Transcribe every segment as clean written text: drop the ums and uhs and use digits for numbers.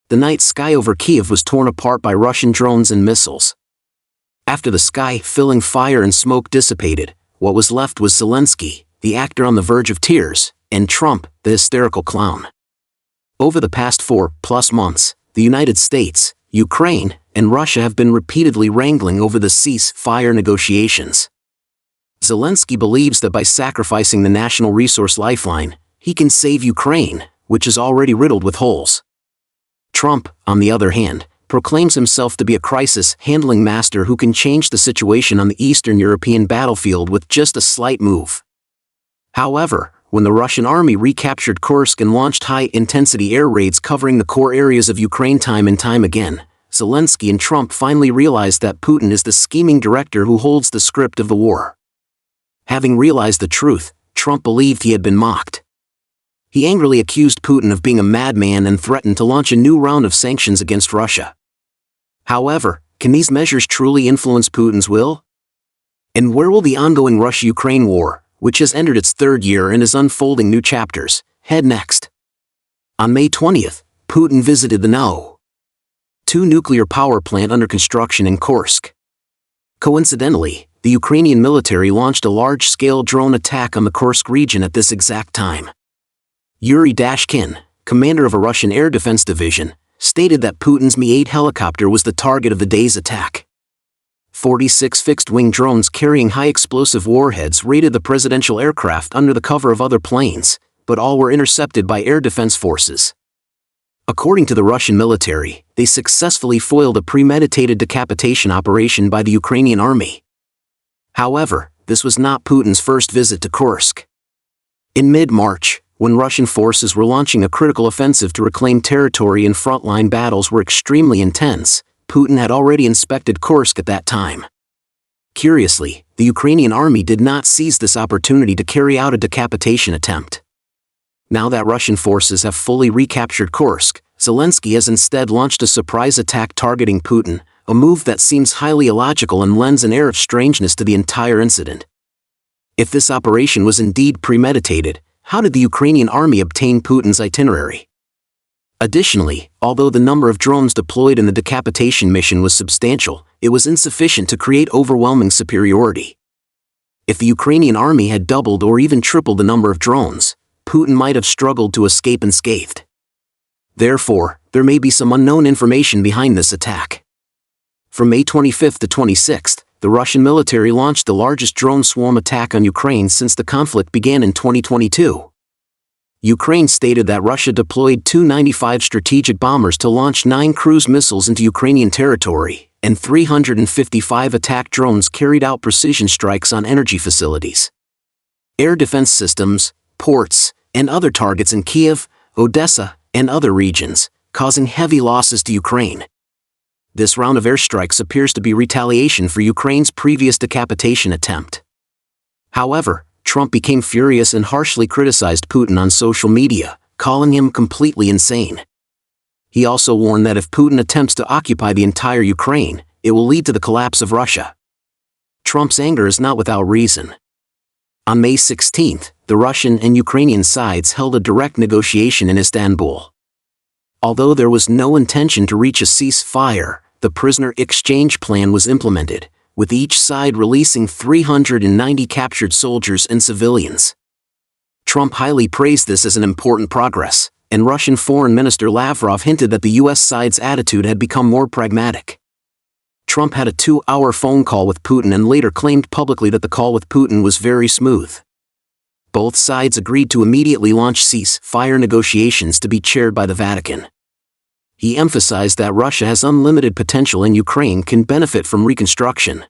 the night sky over Kiev was torn apart by Russian drones and missiles. After the sky-filling fire and smoke dissipated, what was left was Zelensky, the actor on the verge of tears, and Trump, the hysterical clown. Over the past 4+ months, the United States, Ukraine, and Russia have been repeatedly wrangling over the cease-fire negotiations. Zelensky believes that by sacrificing the national resource lifeline, he can save Ukraine, which is already riddled with holes. Trump, on the other hand, proclaims himself to be a crisis-handling master who can change the situation on the Eastern European battlefield with just a slight move. However, when the Russian army recaptured Kursk and launched high-intensity air raids covering the core areas of Ukraine time and time again, Zelensky and Trump finally realized that Putin is the scheming director who holds the script of the war. Having realized the truth, Trump believed he had been mocked. He angrily accused Putin of being a madman and threatened to launch a new round of sanctions against Russia. However, can these measures truly influence Putin's will? And where will the ongoing Russia-Ukraine war, which has entered its third year and is unfolding new chapters, head next? On May 20th, Putin visited the No. 2 nuclear power plant under construction in Kursk. Coincidentally, the Ukrainian military launched a large-scale drone attack on the Kursk region at this exact time. Yuri Dashkin, commander of a Russian air defense division, stated that Putin's Mi-8 helicopter was the target of the day's attack. 46 fixed-wing drones carrying high-explosive warheads raided the presidential aircraft under the cover of other planes, but all were intercepted by air defense forces. According to the Russian military, they successfully foiled a premeditated decapitation operation by the Ukrainian army. However, this was not Putin's first visit to Kursk. In mid-March, when Russian forces were launching a critical offensive to reclaim territory and frontline battles were extremely intense, Putin had already inspected Kursk at that time. Curiously, the Ukrainian army did not seize this opportunity to carry out a decapitation attempt. Now that Russian forces have fully recaptured Kursk, Zelensky has instead launched a surprise attack targeting Putin, a move that seems highly illogical and lends an air of strangeness to the entire incident. If this operation was indeed premeditated, how did the Ukrainian army obtain Putin's itinerary? Additionally, although the number of drones deployed in the decapitation mission was substantial, it was insufficient to create overwhelming superiority. If the Ukrainian army had doubled or even tripled the number of drones, Putin might have struggled to escape unscathed. Therefore, there may be some unknown information behind this attack. From May 25th to 26th, the Russian military launched the largest drone swarm attack on Ukraine since the conflict began in 2022. Ukraine stated that Russia deployed Tu-95 strategic bombers to launch 9 cruise missiles into Ukrainian territory, and 355 attack drones carried out precision strikes on energy facilities, air defense systems, ports, and other targets in Kiev, Odessa, and other regions, causing heavy losses to Ukraine. This round of airstrikes appears to be retaliation for Ukraine's previous decapitation attempt. However, Trump became furious and harshly criticized Putin on social media, calling him completely insane. He also warned that if Putin attempts to occupy the entire Ukraine, it will lead to the collapse of Russia. Trump's anger is not without reason. On May 16th, the Russian and Ukrainian sides held a direct negotiation in Istanbul. Although there was no intention to reach a ceasefire, the prisoner exchange plan was implemented, with each side releasing 390 captured soldiers and civilians. Trump highly praised this as an important progress, and Russian Foreign Minister Lavrov hinted that the U.S. side's attitude had become more pragmatic. Trump had a 2-hour phone call with Putin and later claimed publicly that the call with Putin was very smooth. Both sides agreed to immediately launch cease-fire negotiations to be chaired by the Vatican. He emphasized that Russia has unlimited potential and Ukraine can benefit from reconstruction.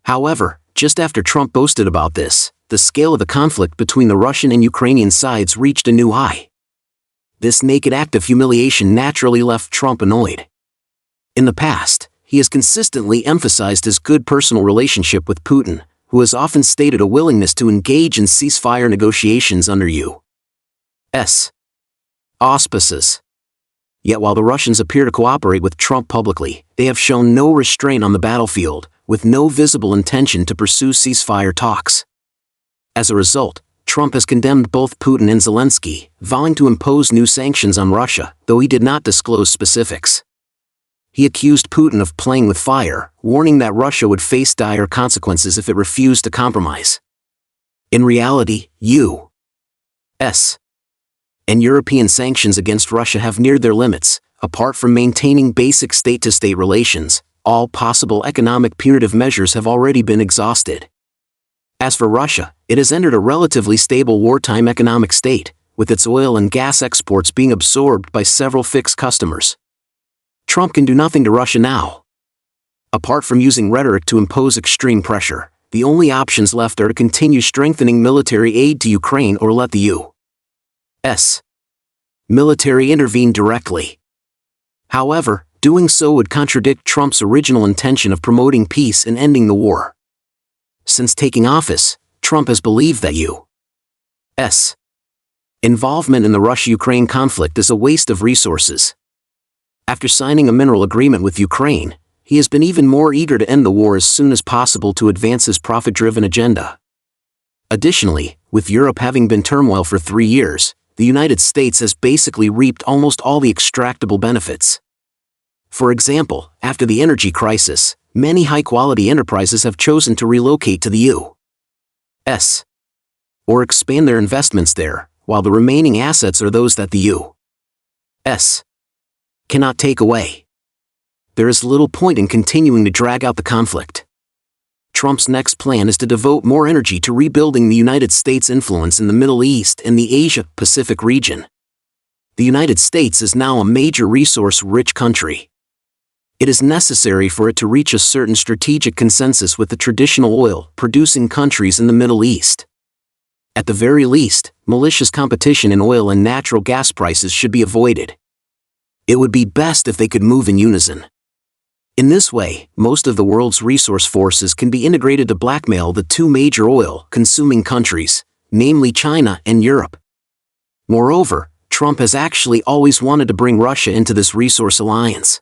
However, just after Trump boasted about this, the scale of the conflict between the Russian and Ukrainian sides reached a new high. This naked act of humiliation naturally left Trump annoyed. In the past, he has consistently emphasized his good personal relationship with Putin, who has often stated a willingness to engage in ceasefire negotiations under U.S. auspices. Yet while the Russians appear to cooperate with Trump publicly, they have shown no restraint on the battlefield, with no visible intention to pursue ceasefire talks. As a result, Trump has condemned both Putin and Zelensky, vowing to impose new sanctions on Russia, though he did not disclose specifics. He accused Putin of playing with fire, warning that Russia would face dire consequences if it refused to compromise. In reality, U.S. and European sanctions against Russia have neared their limits. Apart from maintaining basic state-to-state relations, all possible economic punitive measures have already been exhausted. As for Russia, it has entered a relatively stable wartime economic state, with its oil and gas exports being absorbed by several fixed customers. Trump can do nothing to Russia now. Apart from using rhetoric to impose extreme pressure, the only options left are to continue strengthening military aid to Ukraine or let the U.S. military intervene directly. However, doing so would contradict Trump's original intention of promoting peace and ending the war. Since taking office, Trump has believed that U.S. involvement in the Russia-Ukraine conflict is a waste of resources. After signing a mineral agreement with Ukraine, he has been even more eager to end the war as soon as possible to advance his profit-driven agenda. Additionally, with Europe having been turmoil for 3 years, the United States has basically reaped almost all the extractable benefits. For example, after the energy crisis, many high-quality enterprises have chosen to relocate to the U.S. or expand their investments there, while the remaining assets are those that the U.S. cannot take away. There is little point in continuing to drag out the conflict. Trump's next plan is to devote more energy to rebuilding the United States' influence in the Middle East and the Asia-Pacific region. The United States is now a major resource-rich country. It is necessary for it to reach a certain strategic consensus with the traditional oil-producing countries in the Middle East. At the very least, malicious competition in oil and natural gas prices should be avoided. It would be best if they could move in unison. In this way, most of the world's resource forces can be integrated to blackmail the two major oil-consuming countries, namely China and Europe. Moreover, Trump has actually always wanted to bring Russia into this resource alliance.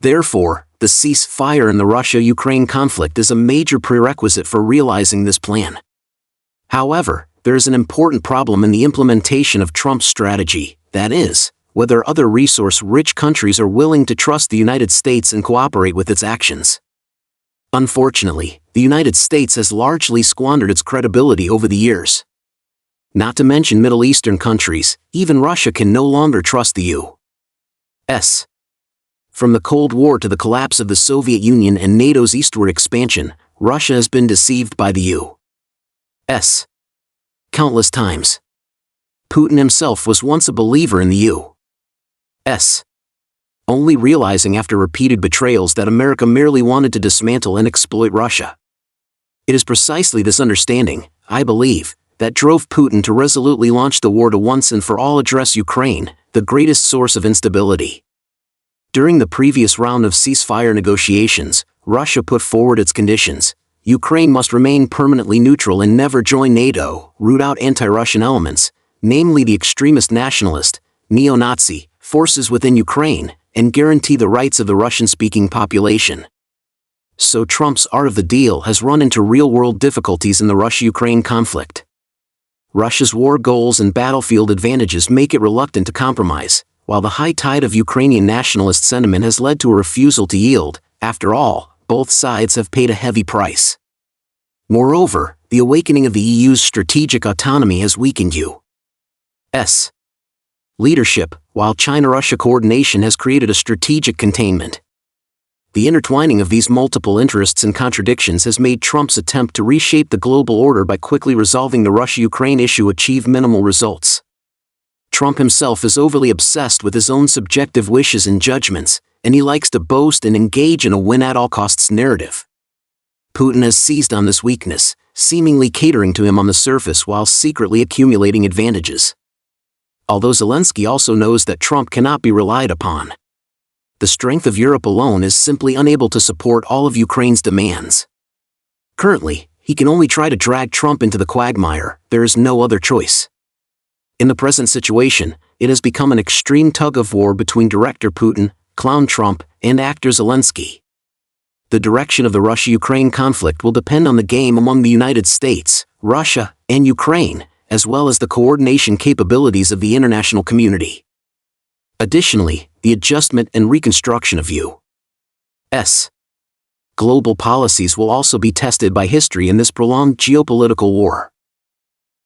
Therefore, the ceasefire in the Russia-Ukraine conflict is a major prerequisite for realizing this plan. However, there is an important problem in the implementation of Trump's strategy, that is, whether other resource-rich countries are willing to trust the United States and cooperate with its actions. Unfortunately, the United States has largely squandered its credibility over the years. Not to mention Middle Eastern countries, even Russia can no longer trust the U.S. From the Cold War to the collapse of the Soviet Union and NATO's eastward expansion, Russia has been deceived by the U.S. countless times. Putin himself was once a believer in the U.S., only realizing after repeated betrayals that America merely wanted to dismantle and exploit Russia. It is precisely this understanding, I believe, that drove Putin to resolutely launch the war to once and for all address Ukraine, the greatest source of instability. During the previous round of ceasefire negotiations, Russia put forward its conditions. Ukraine must remain permanently neutral and never join NATO, root out anti-Russian elements, namely the extremist nationalist, neo-Nazi, forces within Ukraine, and guarantee the rights of the Russian-speaking population. So Trump's art of the deal has run into real-world difficulties in the Russia-Ukraine conflict. Russia's war goals and battlefield advantages make it reluctant to compromise, while the high tide of Ukrainian nationalist sentiment has led to a refusal to yield. After all, both sides have paid a heavy price. Moreover, the awakening of the EU's strategic autonomy has weakened U.S. leadership, while China-Russia coordination has created a strategic containment. The intertwining of these multiple interests and contradictions has made Trump's attempt to reshape the global order by quickly resolving the Russia-Ukraine issue achieve minimal results. Trump himself is overly obsessed with his own subjective wishes and judgments, and he likes to boast and engage in a win-at-all-costs narrative. Putin has seized on this weakness, seemingly catering to him on the surface while secretly accumulating advantages. Although Zelensky also knows that Trump cannot be relied upon. The strength of Europe alone is simply unable to support all of Ukraine's demands. Currently, he can only try to drag Trump into the quagmire. There is no other choice. In the present situation, it has become an extreme tug-of-war between director Putin, clown Trump, and actor Zelensky. The direction of the Russia-Ukraine conflict will depend on the game among the United States, Russia, and Ukraine, as well as the coordination capabilities of the international community. Additionally, the adjustment and reconstruction of U.S. global policies will also be tested by history in this prolonged geopolitical war.